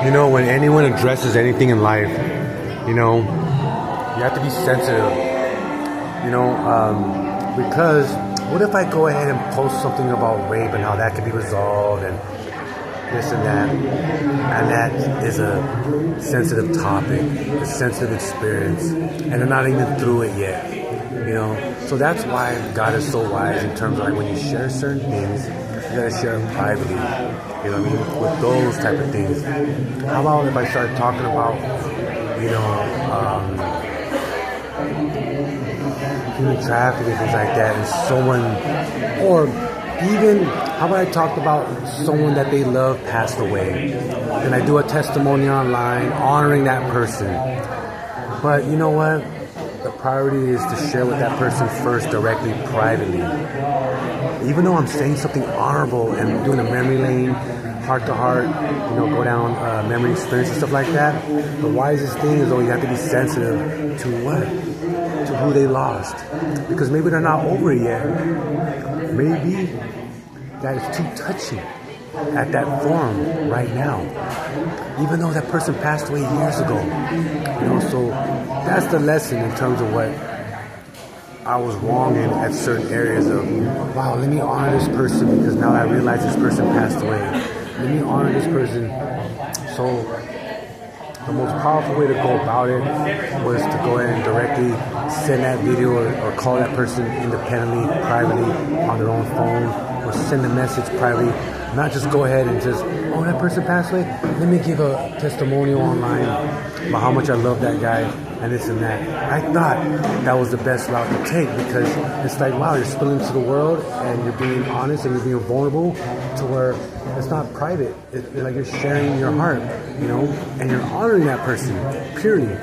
You know, when anyone addresses anything in life, you know, you have to be sensitive, you know, because what if I go ahead and post something about rape and how that can be resolved and this and that, and that is a sensitive topic, a sensitive experience, and they're not even through it yet, you know. So that's why God is so wise in terms of like when you share certain things, you gotta share it privately, you know what I mean, with those type of things. How about if I start talking about, you know, human trafficking, things like that, and someone, or even, how about I talk about someone that they love passed away, and I do a testimony online honoring that person. But you know what? The priority is to share with that person first, directly, privately. Even though I'm saying something honorable and doing a memory lane, heart to heart, you know, go down memory experience and stuff like that, the wisest thing is, though, you have to be sensitive to what? To who they lost. Because maybe they're not over it yet. Maybe that is too touching at that form right now, even though that person passed away years ago, you know. So that's the lesson in terms of what I was wrong in at certain areas of, wow, let me honor this person because now I realize this person passed away. Let me honor this person. So the most powerful way to go about it was to go ahead and directly send that video or call that person independently, privately, on their own phone, or send a message privately. Not just go ahead and just, oh, that person passed away? Let me give a testimonial online about how much I love that guy and this and that. I thought that was the best route to take because it's like, wow, you're spilling to the world and you're being honest and you're being vulnerable to where it's not private. It's like you're sharing your heart, you know, and you're honoring that person purely,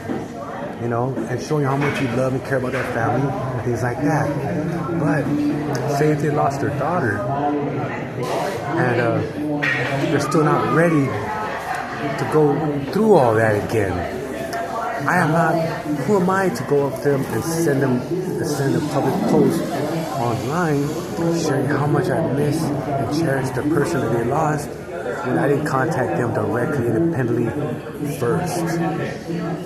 you know, and showing how much you love and care about that family and things like that. But say if they lost their daughter and they're still not ready to go through all that again. Who am I to go up to them and send a public post online sharing how much I miss and cherish the person that they lost when I didn't contact them directly, independently first. You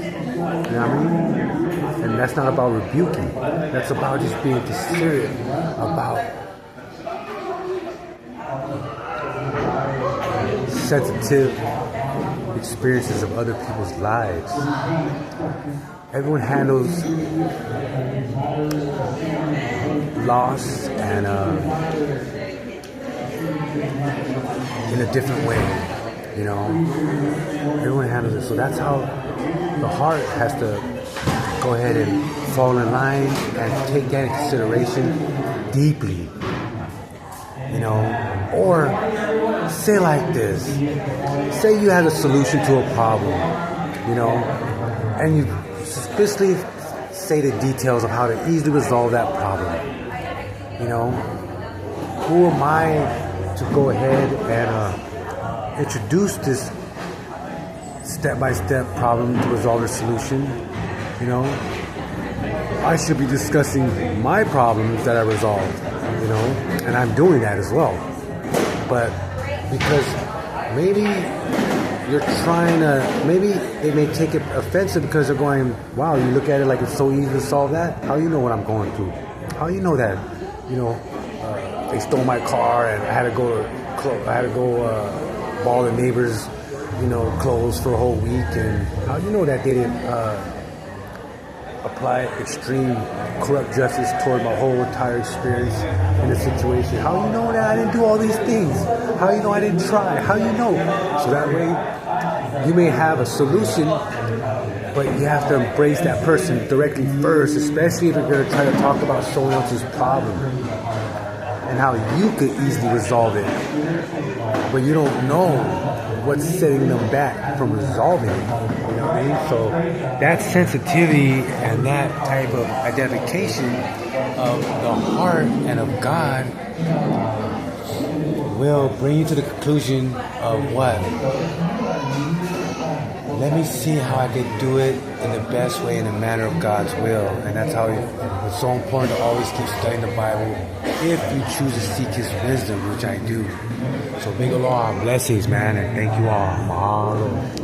know what I mean? And that's not about rebuking. That's about just being considerate about sensitive experiences of other people's lives. Everyone handles loss and in a different way, you know. Everyone handles it, so that's how the heart has to go ahead and fall in line and take that into consideration deeply, you know. Or say like this, say you had a solution to a problem, you know, and you specifically say the details of how to easily resolve that problem, you know. Who am I to go ahead and introduce this step-by-step problem to resolve the solution, you know? I should be discussing my problems that I resolved, you know, and I'm doing that as well. But because maybe you're trying to, maybe they may take it offensive because they're going, wow, you look at it like it's so easy to solve that? How do you know what I'm going through? How do you know that, you know, they stole my car and I had to go borrow the neighbor's, you know, clothes for a whole week? And how do you know that they didn't apply extreme corrupt justice toward my whole entire experience in the situation? How do you know that I didn't do all these things? How do you know I didn't try? How do you know? So that way you may have a solution, but you have to embrace that person directly first, especially if you're going to try to talk about someone else's problem and how you could easily resolve it, but you don't know what's setting them back from resolving it. You know what I mean? So that sensitivity and that type of identification of the heart and of God will bring you to the conclusion of what? Let me see how I could do it in the best way, in the manner of God's will. And that's how it's so important to always keep studying the Bible if you choose to seek His wisdom, which I do. So big aloha, blessings, man, and thank you all. Mahalo.